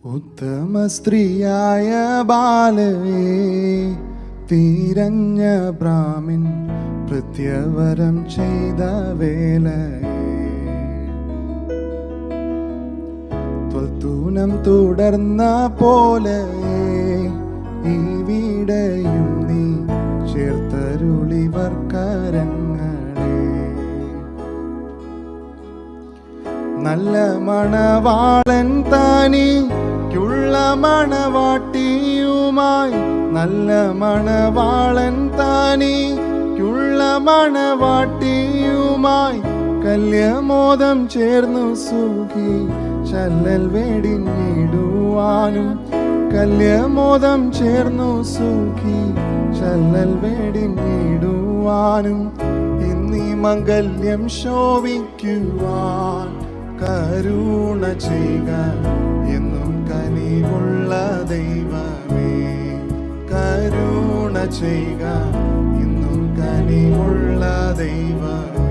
ഉത്തമ സ്ത്രീയായ ബാലയെ തിരഞ്ഞ ബ്രാഹ്മിൻ പ്രത്യവരം ചെയ്ത വേലയെ ത്വൽത്തൂനം തുടർന്ന പോലെ ഇവിടെയും നീ ചേർത്തരുളിവർ കരങ്ങളെ നല്ല മണവാളൻ താനിക്കുള്ള മണവാട്ടിയുമായി നല്ല മണവാളൻ താനിക്കുള്ള മണവാട്ടിയുമായി കല്യമോദം ചേർന്നു സുഖി ചല്ലൽ വെടിഞ്ഞിടുവാനും കല്യമോദം ചേർന്നു സുഖി ചല്ലൽ വെടിഞ്ഞിടുവാനും ഇന്നീ മംഗല്യം ശോഭിക്കുവാൻ കരുണ ചെയ്യുക എന്നും കനിവുള്ള ദൈവമേ കരുണ ചെയ്യുക എന്നും കനിവുള്ള ദൈവമേ.